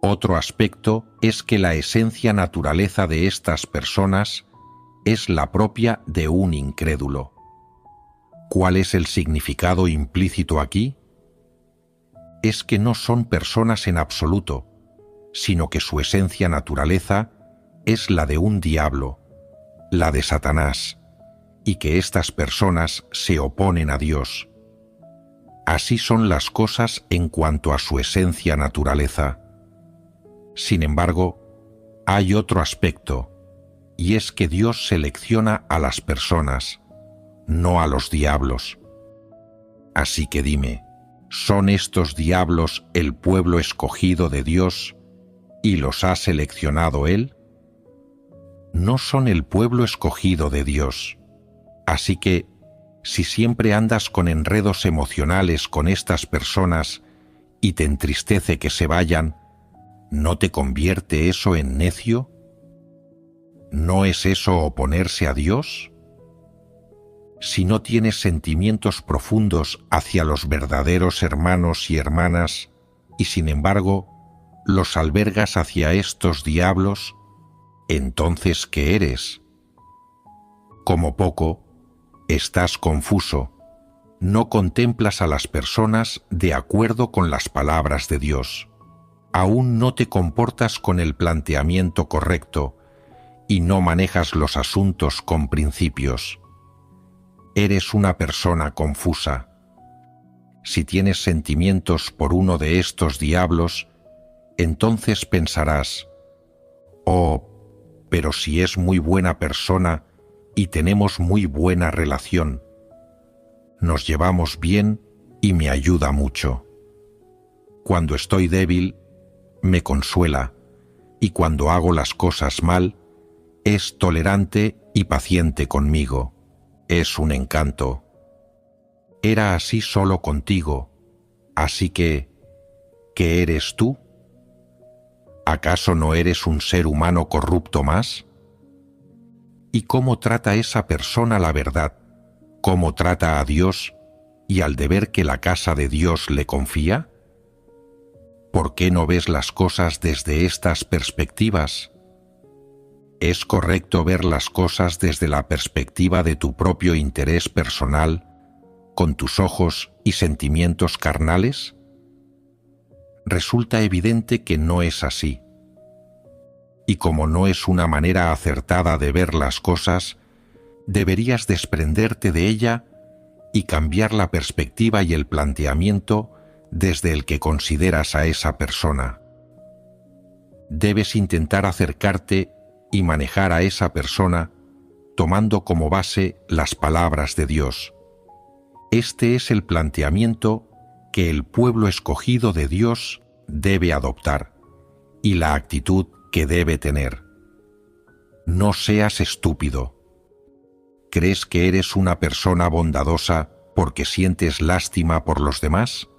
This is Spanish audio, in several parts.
Otro aspecto es que la esencia naturaleza de estas personas es la propia de un incrédulo. ¿Cuál es el significado implícito aquí? Es que no son personas en absoluto, sino que su esencia naturaleza es la de un diablo, la de Satanás, y que estas personas se oponen a Dios. Así son las cosas en cuanto a su esencia naturaleza. Sin embargo, hay otro aspecto, y es que Dios selecciona a las personas, no a los diablos. Así que dime, ¿son estos diablos el pueblo escogido de Dios y los ha seleccionado Él? No son el pueblo escogido de Dios. Así que, si siempre andas con enredos emocionales con estas personas y te entristece que se vayan, ¿no te convierte eso en necio? ¿No es eso oponerse a Dios? Si no tienes sentimientos profundos hacia los verdaderos hermanos y hermanas, y sin embargo los albergas hacia estos diablos, entonces ¿qué eres? Como poco, estás confuso, no contemplas a las personas de acuerdo con las palabras de Dios, aún no te comportas con el planteamiento correcto y no manejas los asuntos con principios. Eres una persona confusa. Si tienes sentimientos por uno de estos diablos, entonces pensarás, «Oh, pero si es muy buena persona y tenemos muy buena relación. Nos llevamos bien y me ayuda mucho. Cuando estoy débil, me consuela, y cuando hago las cosas mal, es tolerante y paciente conmigo. Es un encanto. Era así solo contigo, así que, ¿qué eres tú? ¿Acaso no eres un ser humano corrupto más? ¿Y cómo trata esa persona la verdad? ¿Cómo trata a Dios y al deber que la casa de Dios le confía? ¿Por qué no ves las cosas desde estas perspectivas? ¿Es correcto ver las cosas desde la perspectiva de tu propio interés personal, con tus ojos y sentimientos carnales? Resulta evidente que no es así. Y como no es una manera acertada de ver las cosas, deberías desprenderte de ella y cambiar la perspectiva y el planteamiento desde el que consideras a esa persona. Debes intentar acercarte y manejar a esa persona tomando como base las palabras de Dios. Este es el planteamiento que el pueblo escogido de Dios debe adoptar y la actitud que debe tener. No seas estúpido. ¿Crees que eres una persona bondadosa porque sientes lástima por los demás?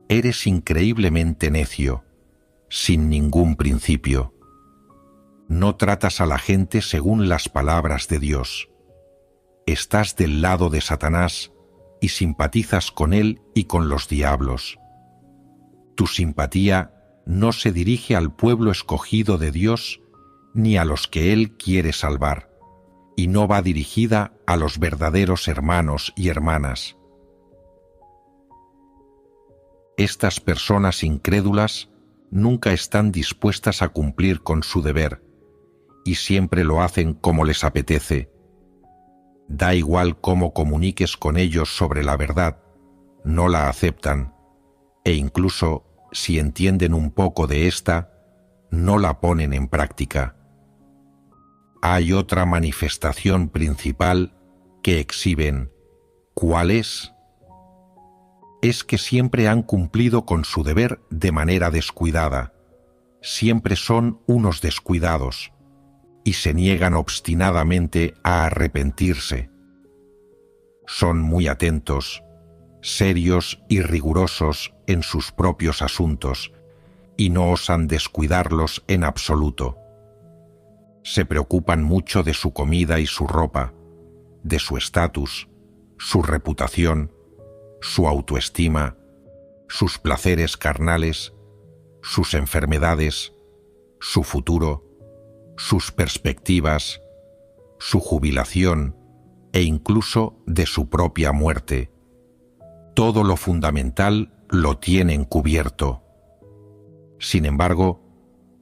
Eres increíblemente necio, sin ningún principio. No tratas a la gente según las palabras de Dios. Estás del lado de Satanás y simpatizas con él y con los diablos. Tu simpatía no se dirige al pueblo escogido de Dios ni a los que Él quiere salvar, y no va dirigida a los verdaderos hermanos y hermanas. Estas personas incrédulas nunca están dispuestas a cumplir con su deber, y siempre lo hacen como les apetece. Da igual cómo comuniques con ellos sobre la verdad, no la aceptan, e incluso si entienden un poco de esta, no la ponen en práctica. Hay otra manifestación principal que exhiben. ¿Cuál es? Es que siempre han cumplido con su deber de manera descuidada. Siempre son unos descuidados y se niegan obstinadamente a arrepentirse. Son muy atentos, serios y rigurosos en sus propios asuntos, y no osan descuidarlos en absoluto. Se preocupan mucho de su comida y su ropa, de su estatus, su reputación, su autoestima, sus placeres carnales, sus enfermedades, su futuro, sus perspectivas, su jubilación e incluso de su propia muerte. Todo lo fundamental lo tienen cubierto. Sin embargo,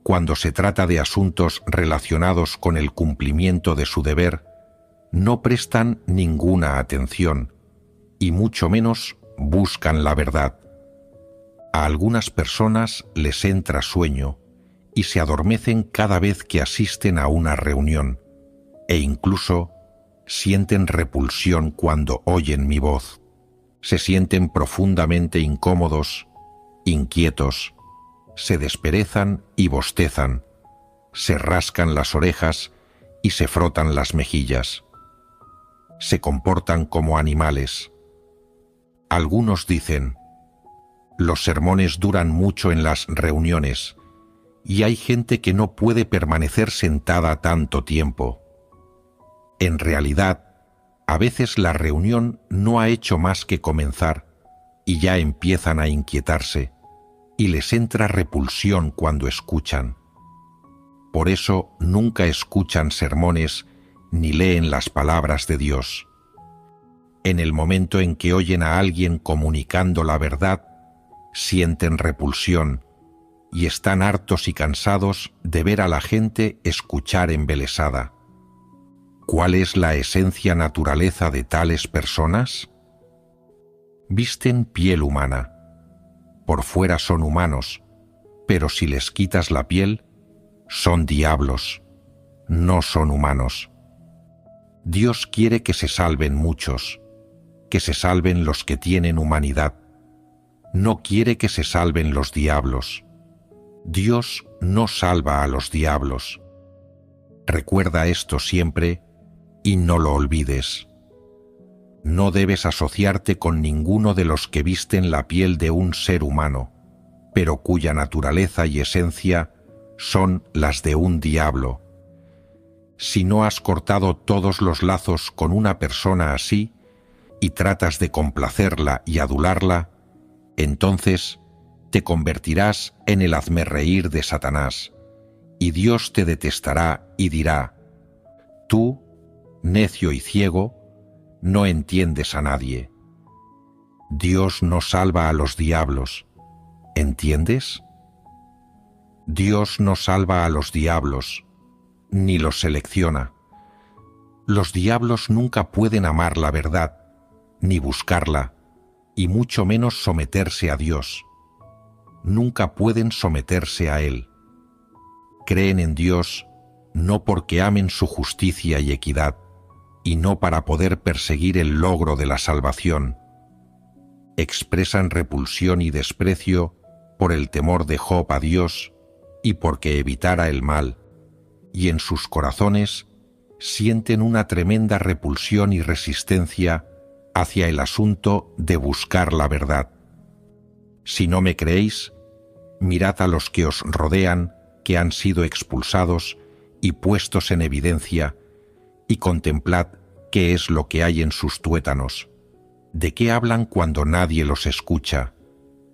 cuando se trata de asuntos relacionados con el cumplimiento de su deber, no prestan ninguna atención y mucho menos buscan la verdad. A algunas personas les entra sueño y se adormecen cada vez que asisten a una reunión, e incluso sienten repulsión cuando oyen mi voz. Se sienten profundamente incómodos, inquietos, se desperezan y bostezan, se rascan las orejas y se frotan las mejillas. Se comportan como animales. Algunos dicen: los sermones duran mucho en las reuniones y hay gente que no puede permanecer sentada tanto tiempo. En realidad, a veces la reunión no ha hecho más que comenzar y ya empiezan a inquietarse y les entra repulsión cuando escuchan. Por eso nunca escuchan sermones ni leen las palabras de Dios. En el momento en que oyen a alguien comunicando la verdad, sienten repulsión y están hartos y cansados de ver a la gente escuchar embelesada. ¿Cuál es la esencia naturaleza de tales personas? Visten piel humana. Por fuera son humanos, pero si les quitas la piel, son diablos, no son humanos. Dios quiere que se salven muchos, que se salven los que tienen humanidad. No quiere que se salven los diablos. Dios no salva a los diablos. Recuerda esto siempre y no lo olvides. No debes asociarte con ninguno de los que visten la piel de un ser humano, pero cuya naturaleza y esencia son las de un diablo. Si no has cortado todos los lazos con una persona así y tratas de complacerla y adularla, entonces te convertirás en el hazmerreír de Satanás, y Dios te detestará y dirá: tú, necio y ciego, no entiendes a nadie. Dios no salva a los diablos, ¿entiendes? Dios no salva a los diablos, ni los selecciona. Los diablos nunca pueden amar la verdad, ni buscarla, y mucho menos someterse a Dios. Nunca pueden someterse a Él. Creen en Dios no porque amen su justicia y equidad, y no para poder perseguir el logro de la salvación. Expresan repulsión y desprecio por el temor de Job a Dios y porque evitara el mal, y en sus corazones sienten una tremenda repulsión y resistencia hacia el asunto de buscar la verdad. Si no me creéis, mirad a los que os rodean, que han sido expulsados y puestos en evidencia, y contemplad qué es lo que hay en sus tuétanos, de qué hablan cuando nadie los escucha,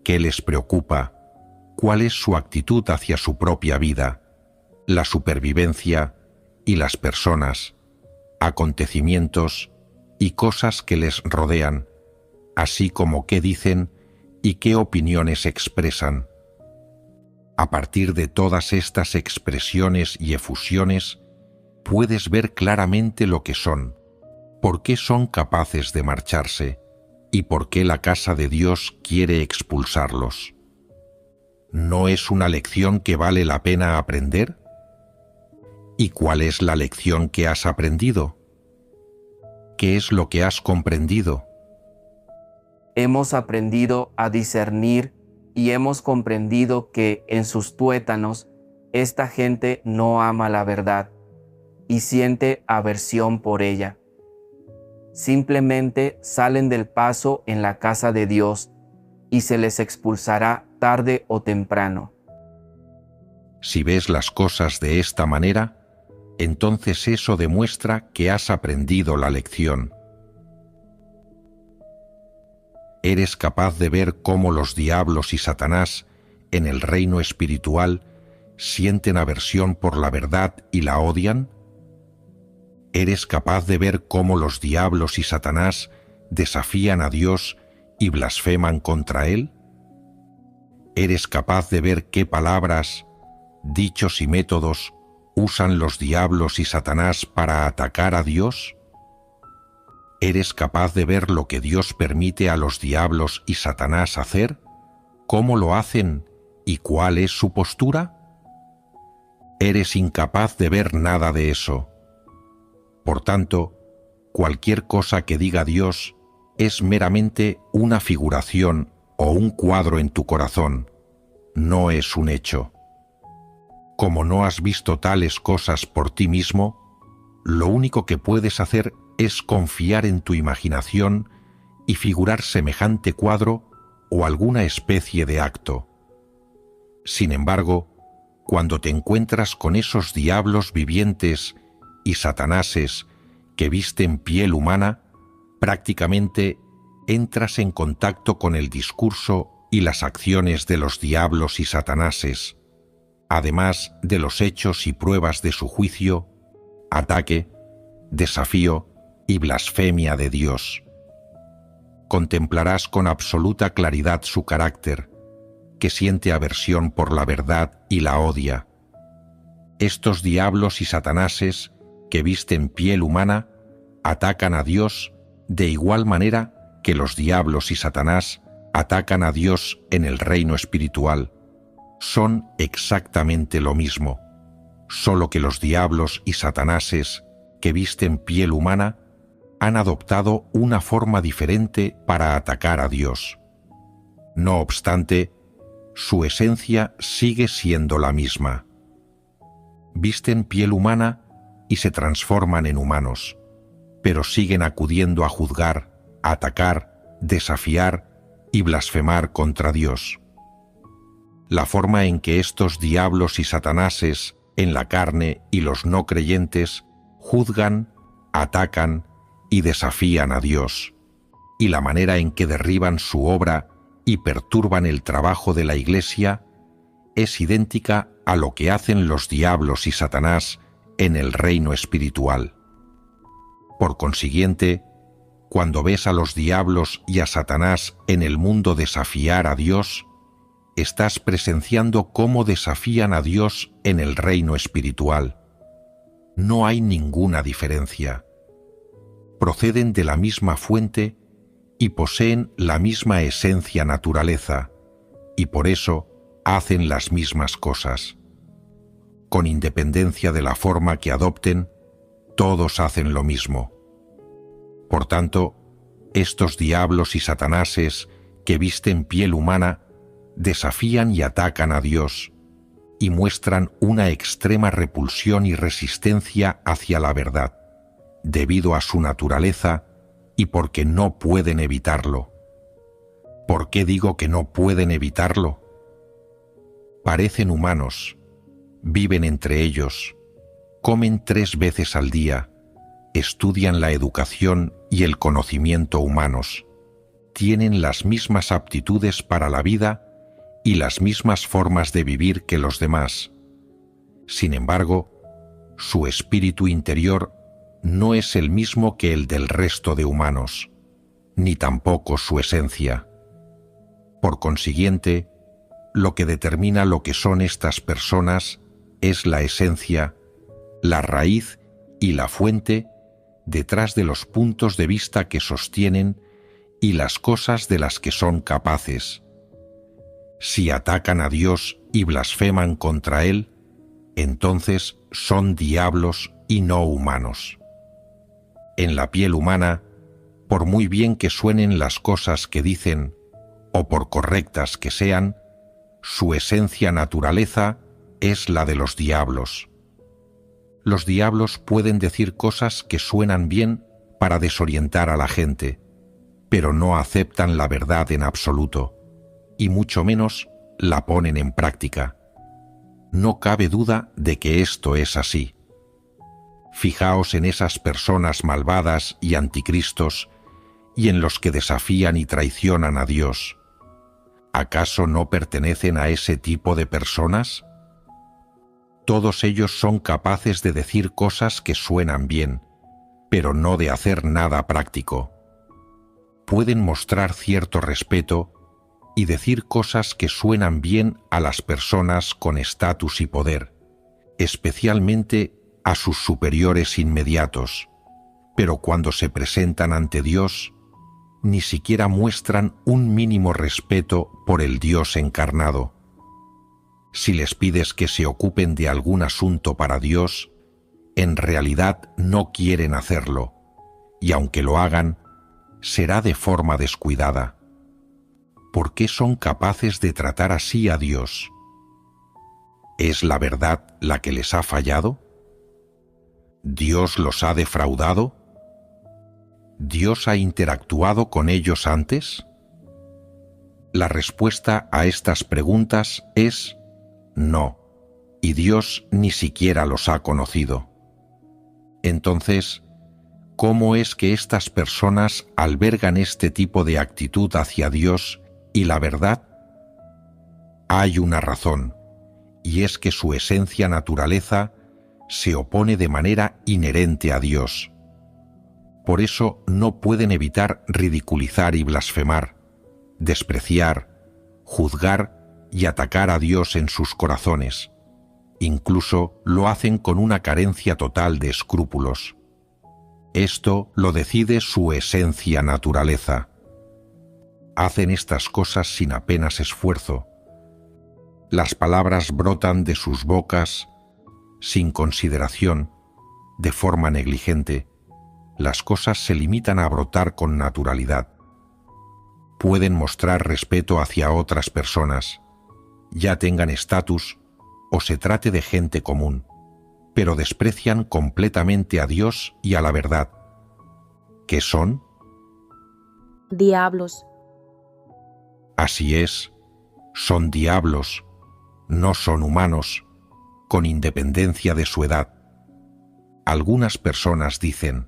qué les preocupa, cuál es su actitud hacia su propia vida, la supervivencia y las personas, acontecimientos y cosas que les rodean, así como qué dicen y qué opiniones expresan. A partir de todas estas expresiones y efusiones, puedes ver claramente lo que son, por qué son capaces de marcharse y por qué la casa de Dios quiere expulsarlos. ¿No es una lección que vale la pena aprender? ¿Y cuál es la lección que has aprendido? ¿Qué es lo que has comprendido? Hemos aprendido a discernir y hemos comprendido que en sus tuétanos esta gente no ama la verdad y siente aversión por ella. Simplemente salen del paso en la casa de Dios y se les expulsará tarde o temprano. Si ves las cosas de esta manera, entonces eso demuestra que has aprendido la lección. Eres capaz de ver cómo los diablos y Satanás en el reino espiritual sienten aversión por la verdad y la odian? ¿Eres capaz de ver cómo los diablos y Satanás desafían a Dios y blasfeman contra Él? ¿Eres capaz de ver qué palabras, dichos y métodos usan los diablos y Satanás para atacar a Dios? ¿Eres capaz de ver lo que Dios permite a los diablos y Satanás hacer? ¿Cómo lo hacen y cuál es su postura? Eres incapaz de ver nada de eso. Por tanto, cualquier cosa que diga Dios es meramente una figuración o un cuadro en tu corazón, no es un hecho. Como no has visto tales cosas por ti mismo, lo único que puedes hacer es confiar en tu imaginación y figurar semejante cuadro o alguna especie de acto. Sin embargo, cuando te encuentras con esos diablos vivientes y satanáses que visten piel humana, prácticamente entras en contacto con el discurso y las acciones de los diablos y satanáses, además de los hechos y pruebas de su juicio, ataque, desafío y blasfemia de Dios. Contemplarás con absoluta claridad su carácter, que siente aversión por la verdad y la odia. Estos diablos y satanáses que visten piel humana atacan a Dios de igual manera que los diablos y Satanás atacan a Dios en el reino espiritual. Son exactamente lo mismo, solo que los diablos y satanáses que visten piel humana han adoptado una forma diferente para atacar a Dios. No obstante, su esencia sigue siendo la misma. Visten piel humana y se transforman en humanos, pero siguen acudiendo a juzgar, atacar, desafiar y blasfemar contra Dios. La forma en que estos diablos y satanáses en la carne y los no creyentes juzgan, atacan y desafían a Dios, y la manera en que derriban su obra y perturban el trabajo de la Iglesia es idéntica a lo que hacen los diablos y Satanás en el reino espiritual. Por consiguiente, cuando ves a los diablos y a Satanás en el mundo desafiar a Dios, estás presenciando cómo desafían a Dios en el reino espiritual. No hay ninguna diferencia. Proceden de la misma fuente y poseen la misma esencia naturaleza, y por eso hacen las mismas cosas. Con independencia de la forma que adopten, todos hacen lo mismo. Por tanto, estos diablos y satanáses que visten piel humana desafían y atacan a Dios y muestran una extrema repulsión y resistencia hacia la verdad, debido a su naturaleza y porque no pueden evitarlo. ¿Por qué digo que no pueden evitarlo? Parecen humanos, viven entre ellos, comen 3 veces al día, estudian la educación y el conocimiento humanos, tienen las mismas aptitudes para la vida y las mismas formas de vivir que los demás. Sin embargo, su espíritu interior no es el mismo que el del resto de humanos, ni tampoco su esencia. Por consiguiente, lo que determina lo que son estas personas es la esencia, la raíz y la fuente detrás de los puntos de vista que sostienen y las cosas de las que son capaces. Si atacan a Dios y blasfeman contra Él, entonces son diablos y no humanos. En la piel humana, por muy bien que suenen las cosas que dicen, o por correctas que sean, su esencia naturaleza es la de los diablos. Los diablos pueden decir cosas que suenan bien para desorientar a la gente, pero no aceptan la verdad en absoluto, y mucho menos la ponen en práctica. No cabe duda de que esto es así. Fijaos en esas personas malvadas y anticristos y en los que desafían y traicionan a Dios. ¿Acaso no pertenecen a ese tipo de personas? Todos ellos son capaces de decir cosas que suenan bien, pero no de hacer nada práctico. Pueden mostrar cierto respeto y decir cosas que suenan bien a las personas con estatus y poder, especialmente a sus superiores inmediatos, pero cuando se presentan ante Dios, ni siquiera muestran un mínimo respeto por el Dios encarnado. Si les pides que se ocupen de algún asunto para Dios, en realidad no quieren hacerlo, y aunque lo hagan, será de forma descuidada. ¿Por qué son capaces de tratar así a Dios? ¿Es la verdad la que les ha fallado? ¿Dios los ha defraudado? ¿Dios ha interactuado con ellos antes? La respuesta a estas preguntas es no, y Dios ni siquiera los ha conocido. Entonces, ¿cómo es que estas personas albergan este tipo de actitud hacia Dios y la verdad? Hay una razón, y es que su esencia naturaleza se opone de manera inherente a Dios. Por eso no pueden evitar ridiculizar y blasfemar, despreciar, juzgar y atacar a Dios en sus corazones. Incluso lo hacen con una carencia total de escrúpulos. Esto lo decide su esencia naturaleza. Hacen estas cosas sin apenas esfuerzo. Las palabras brotan de sus bocas sin consideración, de forma negligente. Las cosas se limitan a brotar con naturalidad. Pueden mostrar respeto hacia otras personas, ya tengan estatus o se trate de gente común, pero desprecian completamente a Dios y a la verdad. ¿Qué son? Diablos. Así es, son diablos, no son humanos, con independencia de su edad. Algunas personas dicen,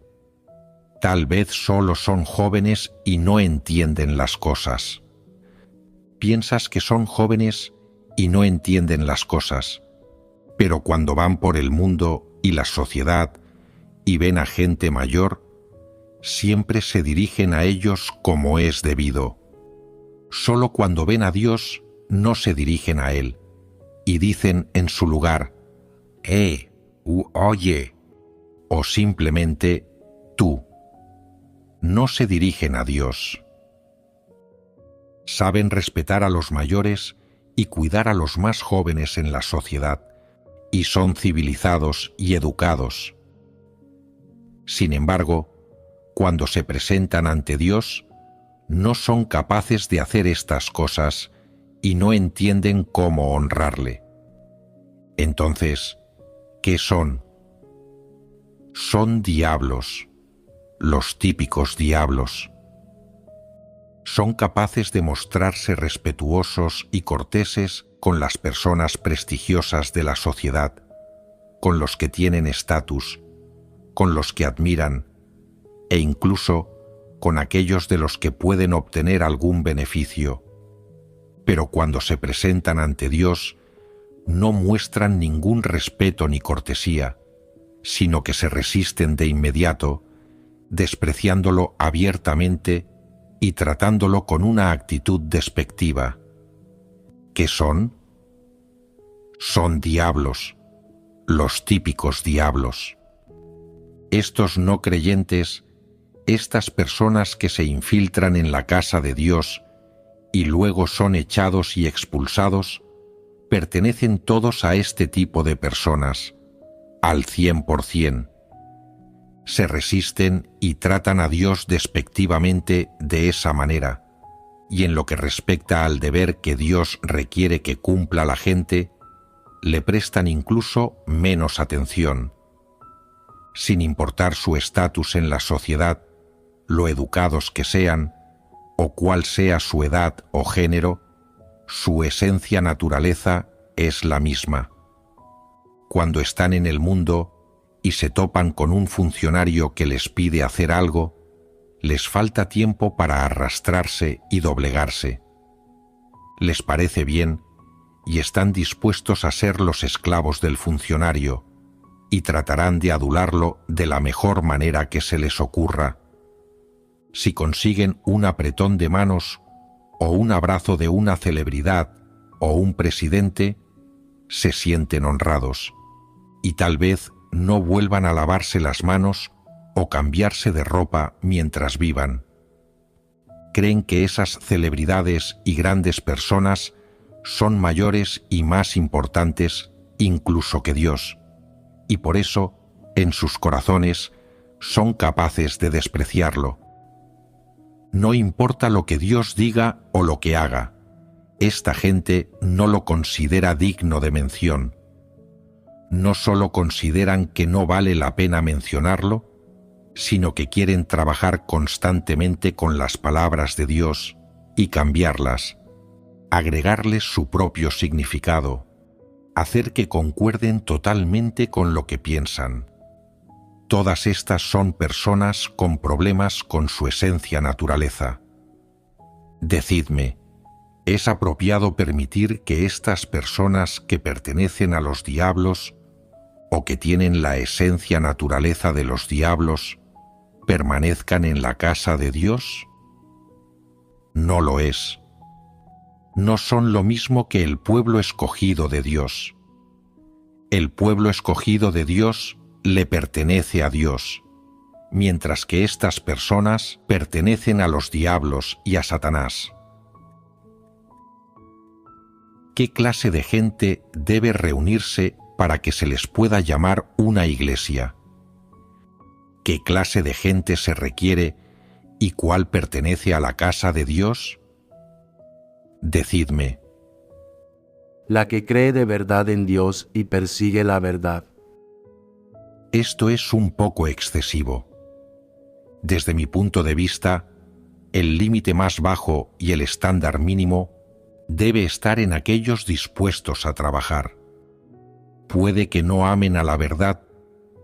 tal vez solo son jóvenes y no entienden las cosas. Piensas que son jóvenes y no entienden las cosas, pero cuando van por el mundo y la sociedad y ven a gente mayor, siempre se dirigen a ellos como es debido. Solo cuando ven a Dios no se dirigen a Él y dicen en su lugar, u oye, o simplemente tú. No se dirigen a Dios. Saben respetar a los mayores y cuidar a los más jóvenes en la sociedad, y son civilizados y educados. Sin embargo, cuando se presentan ante Dios, no son capaces de hacer estas cosas y no entienden cómo honrarle. Entonces, ¿qué son? Son diablos, los típicos diablos. Son capaces de mostrarse respetuosos y corteses con las personas prestigiosas de la sociedad, con los que tienen estatus, con los que admiran, e incluso con aquellos de los que pueden obtener algún beneficio. Pero cuando se presentan ante Dios, no muestran ningún respeto ni cortesía, sino que se resisten de inmediato, despreciándolo abiertamente y tratándolo con una actitud despectiva. ¿Qué son? Son diablos, los típicos diablos. Estos no creyentes, estas personas que se infiltran en la casa de Dios y luego son echados y expulsados, pertenecen todos a este tipo de personas, al 100%. Se resisten y tratan a Dios despectivamente de esa manera, y en lo que respecta al deber que Dios requiere que cumpla la gente, le prestan incluso menos atención. Sin importar su estatus en la sociedad, lo educados que sean, o cuál sea su edad o género, su esencia naturaleza es la misma. Cuando están en el mundo y se topan con un funcionario que les pide hacer algo, les falta tiempo para arrastrarse y doblegarse. les parece bien y están dispuestos a ser los esclavos del funcionario y tratarán de adularlo de la mejor manera que se les ocurra. Si consiguen un apretón de manos o un abrazo de una celebridad o un presidente, se sienten honrados y tal vez no vuelvan a lavarse las manos o cambiarse de ropa mientras vivan. Creen que esas celebridades y grandes personas son mayores y más importantes incluso que Dios, y por eso, en sus corazones, son capaces de despreciarlo. No importa lo que Dios diga o lo que haga, esta gente no lo considera digno de mención. No solo consideran que no vale la pena mencionarlo, sino que quieren trabajar constantemente con las palabras de Dios y cambiarlas, agregarles su propio significado, hacer que concuerden totalmente con lo que piensan. Todas estas son personas con problemas con su esencia naturaleza. Decidme, ¿es apropiado permitir que estas personas que pertenecen a los diablos o que tienen la esencia naturaleza de los diablos permanezcan en la casa de Dios? No lo es. No son lo mismo que el pueblo escogido de Dios. El pueblo escogido de Dios le pertenece a Dios, mientras que estas personas pertenecen a los diablos y a Satanás. ¿Qué clase de gente debe reunirse para que se les pueda llamar una iglesia? ¿Qué clase de gente se requiere y cuál pertenece a la casa de Dios? Decidme. La que cree de verdad en Dios y persigue la verdad. Esto es un poco excesivo. Desde mi punto de vista, el límite más bajo y el estándar mínimo debe estar en aquellos dispuestos a trabajar. Puede que no amen a la verdad,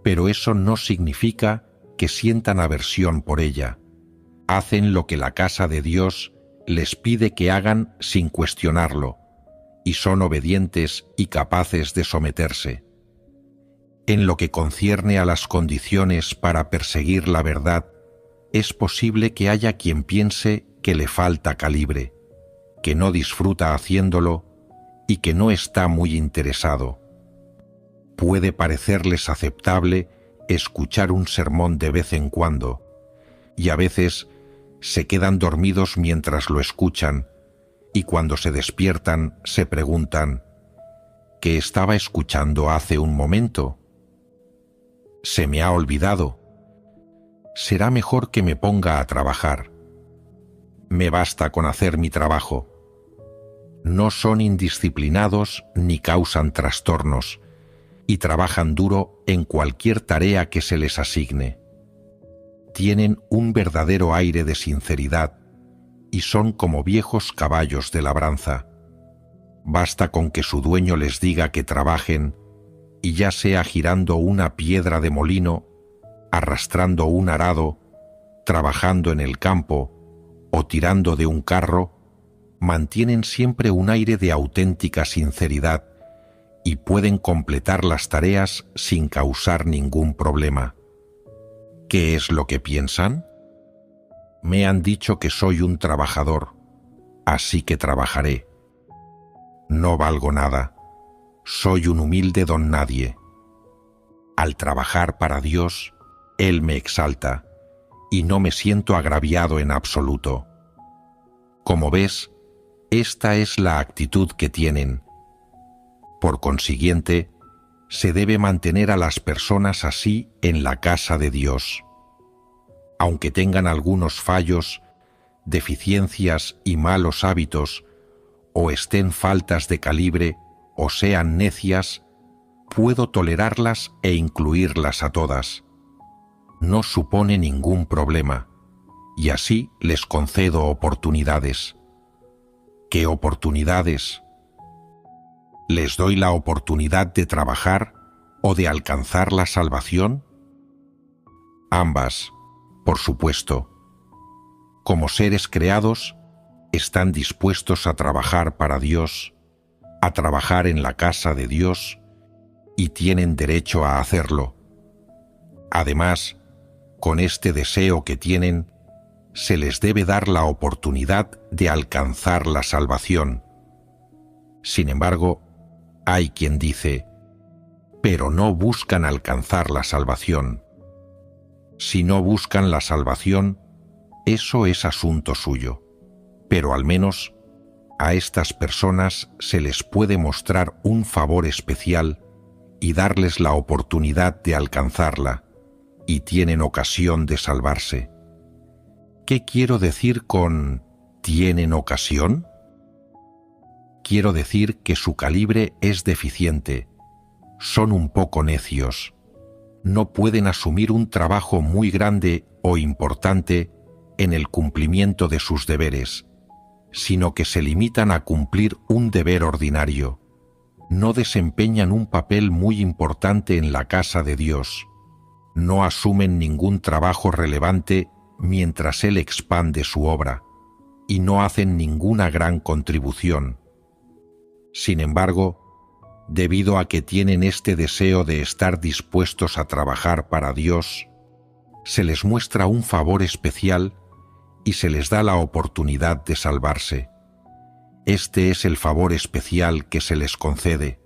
pero eso no significa que sientan aversión por ella. Hacen lo que la casa de Dios les pide que hagan sin cuestionarlo, y son obedientes y capaces de someterse. En lo que concierne a las condiciones para perseguir la verdad, es posible que haya quien piense que le falta calibre, que no disfruta haciéndolo y que no está muy interesado. Puede parecerles aceptable escuchar un sermón de vez en cuando, y a veces se quedan dormidos mientras lo escuchan, y cuando se despiertan se preguntan: ¿qué estaba escuchando hace un momento? Se me ha olvidado. Será mejor que me ponga a trabajar. Me basta con hacer mi trabajo. No son indisciplinados ni causan trastornos, y trabajan duro en cualquier tarea que se les asigne. Tienen un verdadero aire de sinceridad y son como viejos caballos de labranza. Basta con que su dueño les diga que trabajen, y ya sea girando una piedra de molino, arrastrando un arado, trabajando en el campo o tirando de un carro, mantienen siempre un aire de auténtica sinceridad y pueden completar las tareas sin causar ningún problema. ¿Qué es lo que piensan? Me han dicho que soy un trabajador, así que trabajaré. No valgo nada. Soy un humilde don nadie. Al trabajar para Dios, Él me exalta y no me siento agraviado en absoluto. Como ves, esta es la actitud que tienen. Por consiguiente, se debe mantener a las personas así en la casa de Dios. Aunque tengan algunos fallos, deficiencias y malos hábitos, o estén faltas de calibre, o sean necias, puedo tolerarlas e incluirlas a todas. No supone ningún problema, y así les concedo oportunidades. ¿Qué oportunidades? ¿Les doy la oportunidad de trabajar o de alcanzar la salvación? Ambas, por supuesto. Como seres creados, están dispuestos a trabajar para Dios, a trabajar en la casa de Dios, y tienen derecho a hacerlo. Además, con este deseo que tienen, se les debe dar la oportunidad de alcanzar la salvación. Sin embargo, hay quien dice, pero no buscan alcanzar la salvación. Si no buscan la salvación, eso es asunto suyo, pero al menos a estas personas se les puede mostrar un favor especial y darles la oportunidad de alcanzarla, y tienen ocasión de salvarse. ¿Qué quiero decir con «tienen ocasión»? Quiero decir que su calibre es deficiente, son un poco necios, no pueden asumir un trabajo muy grande o importante en el cumplimiento de sus deberes, sino que se limitan a cumplir un deber ordinario. No desempeñan un papel muy importante en la casa de Dios, no asumen ningún trabajo relevante mientras Él expande su obra, y no hacen ninguna gran contribución. Sin embargo, debido a que tienen este deseo de estar dispuestos a trabajar para Dios, se les muestra un favor especial y se les da la oportunidad de salvarse. Este es el favor especial que se les concede.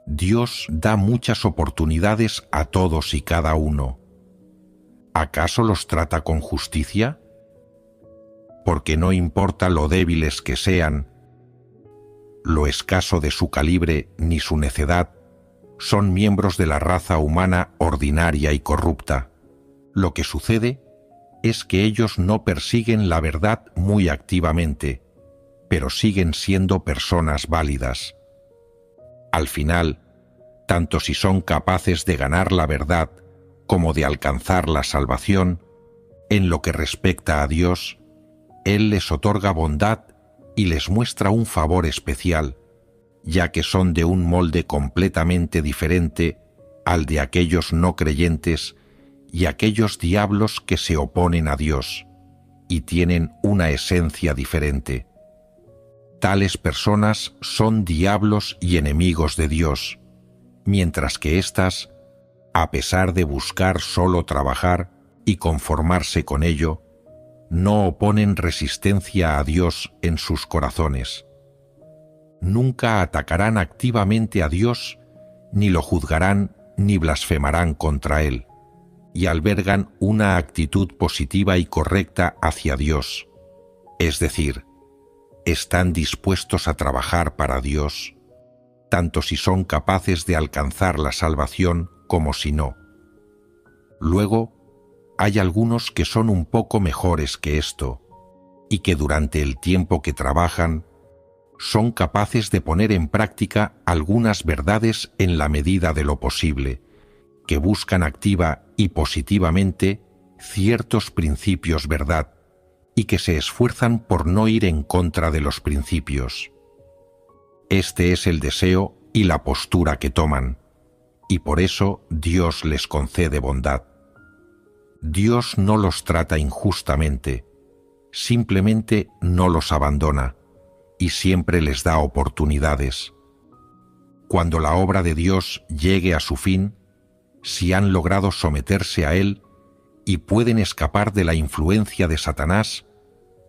Dios da muchas oportunidades a todos y cada uno. ¿Acaso los trata con justicia? Porque no importa lo débiles que sean, lo escaso de su calibre ni su necedad, son miembros de la raza humana ordinaria y corrupta. Lo que sucede es que ellos no persiguen la verdad muy activamente, pero siguen siendo personas válidas. Al final, tanto si son capaces de ganar la verdad como de alcanzar la salvación, en lo que respecta a Dios, Él les otorga bondad y les muestra un favor especial, ya que son de un molde completamente diferente al de aquellos no creyentes y aquellos diablos que se oponen a Dios, y tienen una esencia diferente. Tales personas son diablos y enemigos de Dios, mientras que éstas, a pesar de buscar solo trabajar y conformarse con ello, no oponen resistencia a Dios en sus corazones. Nunca atacarán activamente a Dios, ni lo juzgarán ni blasfemarán contra Él, y albergan una actitud positiva y correcta hacia Dios, es decir, están dispuestos a trabajar para Dios, tanto si son capaces de alcanzar la salvación como si no. Luego, hay algunos que son un poco mejores que esto, y que durante el tiempo que trabajan, son capaces de poner en práctica algunas verdades en la medida de lo posible, que buscan activa y positivamente ciertos principios verdad, y que se esfuerzan por no ir en contra de los principios. Este es el deseo y la postura que toman, y por eso Dios les concede bondad. Dios no los trata injustamente, simplemente no los abandona, y siempre les da oportunidades. Cuando la obra de Dios llegue a su fin, si han logrado someterse a Él y pueden escapar de la influencia de Satanás,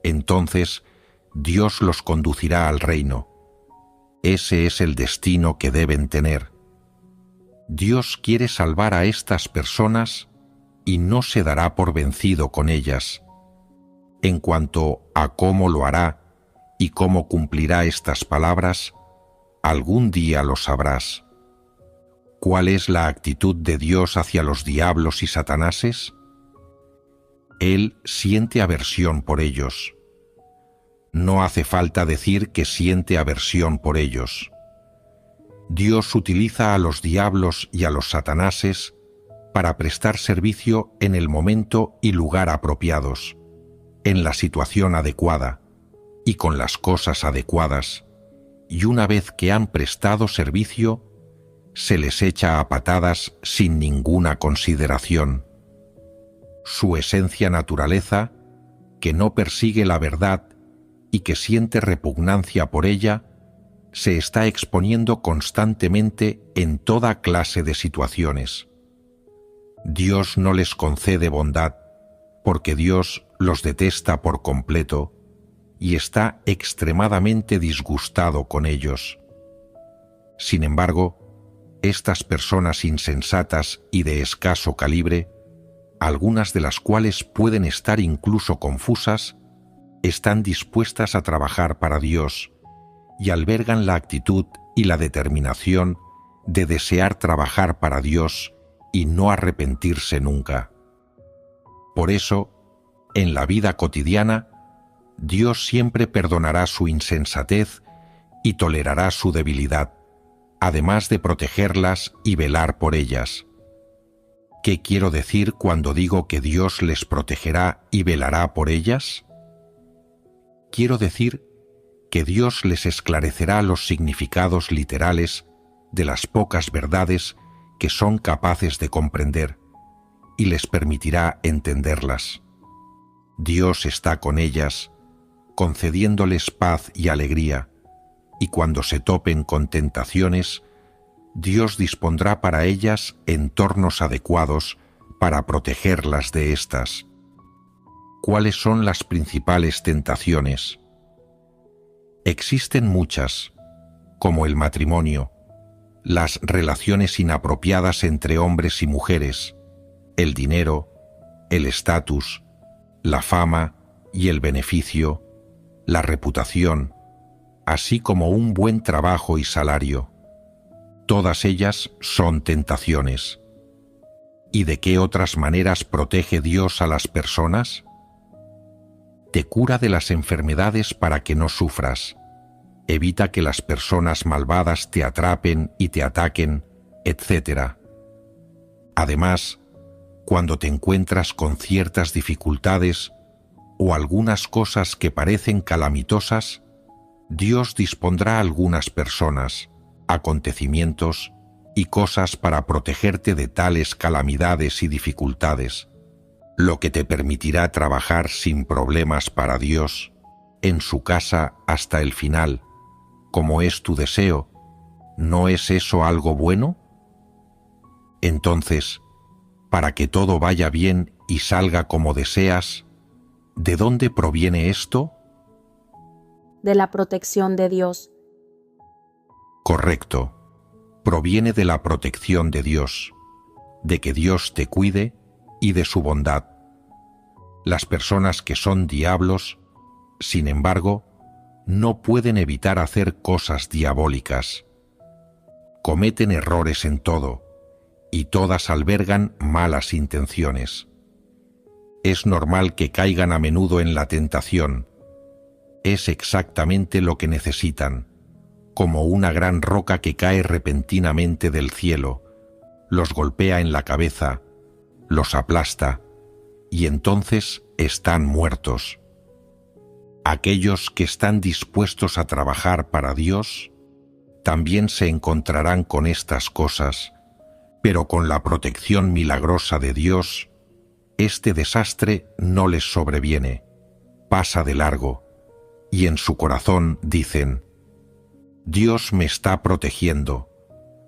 entonces Dios los conducirá al reino. Ese es el destino que deben tener. Dios quiere salvar a estas personas y no se dará por vencido con ellas. En cuanto a cómo lo hará y cómo cumplirá estas palabras, algún día lo sabrás. ¿Cuál es la actitud de Dios hacia los diablos y satanases? Él siente aversión por ellos. No hace falta decir que siente aversión por ellos. Dios utiliza a los diablos y a los satanases para prestar servicio en el momento y lugar apropiados, en la situación adecuada y con las cosas adecuadas, y una vez que han prestado servicio, se les echa a patadas sin ninguna consideración. Su esencia naturaleza, que no persigue la verdad y que siente repugnancia por ella, se está exponiendo constantemente en toda clase de situaciones. Dios no les concede bondad, porque Dios los detesta por completo y está extremadamente disgustado con ellos. Sin embargo, estas personas insensatas y de escaso calibre, algunas de las cuales pueden estar incluso confusas, están dispuestas a trabajar para Dios y albergan la actitud y la determinación de desear trabajar para Dios y no arrepentirse nunca. Por eso, en la vida cotidiana, Dios siempre perdonará su insensatez y tolerará su debilidad, además de protegerlas y velar por ellas. ¿Qué quiero decir cuando digo que Dios les protegerá y velará por ellas? Quiero decir que Dios les esclarecerá los significados literales de las pocas verdades que son capaces de comprender y les permitirá entenderlas. Dios está con ellas, concediéndoles paz y alegría, y cuando se topen con tentaciones, Dios dispondrá para ellas entornos adecuados para protegerlas de éstas. ¿Cuáles son las principales tentaciones? Existen muchas, como el matrimonio, las relaciones inapropiadas entre hombres y mujeres, el dinero, el estatus, la fama y el beneficio, la reputación, así como un buen trabajo y salario. Todas ellas son tentaciones. ¿Y de qué otras maneras protege Dios a las personas? Te cura de las enfermedades para que no sufras, evita que las personas malvadas te atrapen y te ataquen, etc. Además, cuando te encuentras con ciertas dificultades o algunas cosas que parecen calamitosas, Dios dispondrá algunas personas, acontecimientos y cosas para protegerte de tales calamidades y dificultades, lo que te permitirá trabajar sin problemas para Dios, en su casa hasta el final, como es tu deseo. ¿No es eso algo bueno? Entonces, para que todo vaya bien y salga como deseas, ¿de dónde proviene esto? De la protección de Dios. Correcto. Proviene de la protección de Dios, de que Dios te cuide y de su bondad. Las personas que son diablos, sin embargo, no pueden evitar hacer cosas diabólicas. Cometen errores en todo, y todas albergan malas intenciones. Es normal que caigan a menudo en la tentación. Es exactamente lo que necesitan, como una gran roca que cae repentinamente del cielo, los golpea en la cabeza, los aplasta, y entonces están muertos. Aquellos que están dispuestos a trabajar para Dios también se encontrarán con estas cosas, pero con la protección milagrosa de Dios, este desastre no les sobreviene, pasa de largo, y en su corazón dicen: Dios me está protegiendo,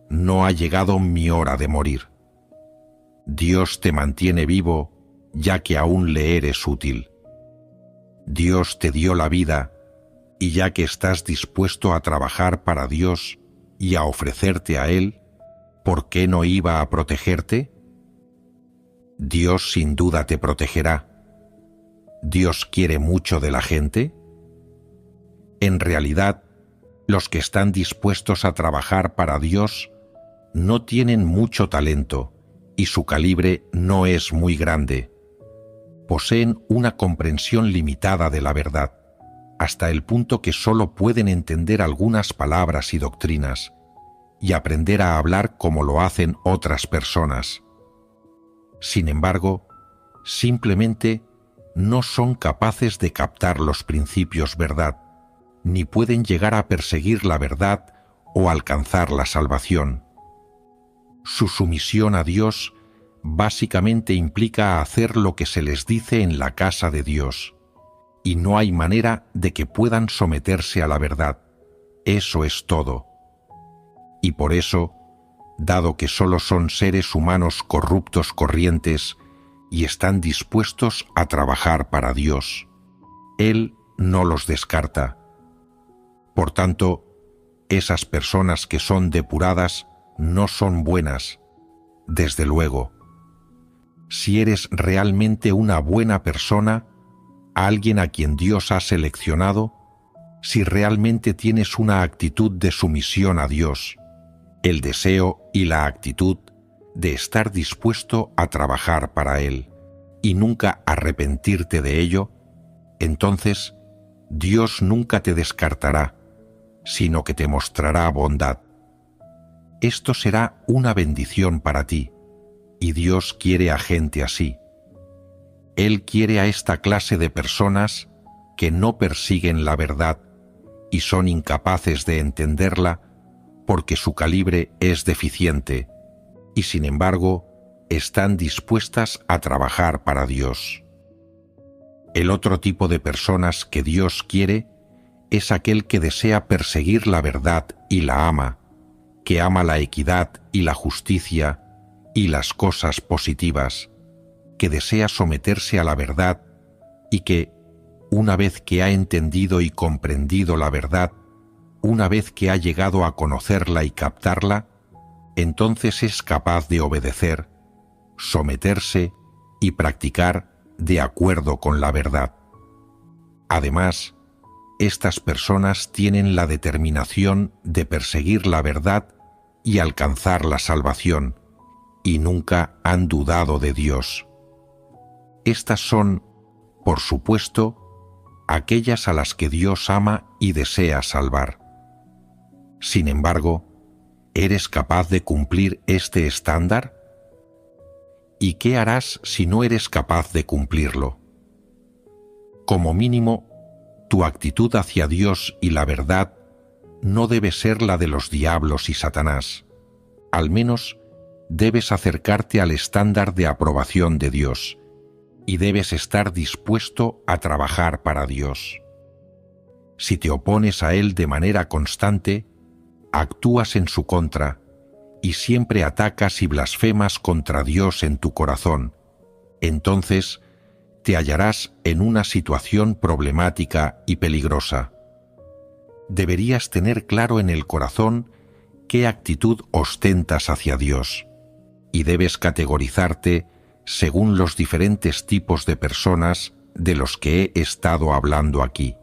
no ha llegado mi hora de morir. Dios te mantiene vivo, ya que aún le eres útil. Dios te dio la vida, y ya que estás dispuesto a trabajar para Dios y a ofrecerte a Él, ¿por qué no iba a protegerte? Dios sin duda te protegerá. ¿Dios quiere mucho de la gente? En realidad, los que están dispuestos a trabajar para Dios no tienen mucho talento y su calibre no es muy grande. Poseen una comprensión limitada de la verdad, hasta el punto que solo pueden entender algunas palabras y doctrinas y aprender a hablar como lo hacen otras personas. Sin embargo, simplemente no son capaces de captar los principios verdad, ni pueden llegar a perseguir la verdad o alcanzar la salvación. Su sumisión a Dios básicamente implica hacer lo que se les dice en la casa de Dios, y no hay manera de que puedan someterse a la verdad. Eso es todo. Y por eso, dado que solo son seres humanos corruptos corrientes y están dispuestos a trabajar para Dios, Él no los descarta. Por tanto, esas personas que son depuradas no son buenas, desde luego. Si eres realmente una buena persona, alguien a quien Dios ha seleccionado, si realmente tienes una actitud de sumisión a Dios, el deseo y la actitud de estar dispuesto a trabajar para Él y nunca arrepentirte de ello, entonces Dios nunca te descartará, sino que te mostrará bondad. Esto será una bendición para ti, y Dios quiere a gente así. Él quiere a esta clase de personas que no persiguen la verdad y son incapaces de entenderla porque su calibre es deficiente, y sin embargo están dispuestas a trabajar para Dios. El otro tipo de personas que Dios quiere es aquel que desea perseguir la verdad y la ama, que ama la equidad y la justicia y las cosas positivas, que desea someterse a la verdad y que, una vez que ha entendido y comprendido la verdad, una vez que ha llegado a conocerla y captarla, entonces es capaz de obedecer, someterse y practicar de acuerdo con la verdad. Además, estas personas tienen la determinación de perseguir la verdad y alcanzar la salvación, y nunca han dudado de Dios. Estas son, por supuesto, aquellas a las que Dios ama y desea salvar. Sin embargo, ¿eres capaz de cumplir este estándar? ¿Y qué harás si no eres capaz de cumplirlo? Como mínimo, tu actitud hacia Dios y la verdad no debe ser la de los diablos y Satanás. Al menos, debes acercarte al estándar de aprobación de Dios y debes estar dispuesto a trabajar para Dios. Si te opones a Él de manera constante, actúas en su contra y siempre atacas y blasfemas contra Dios en tu corazón, entonces te hallarás en una situación problemática y peligrosa. Deberías tener claro en el corazón qué actitud ostentas hacia Dios, y debes categorizarte según los diferentes tipos de personas de los que he estado hablando aquí.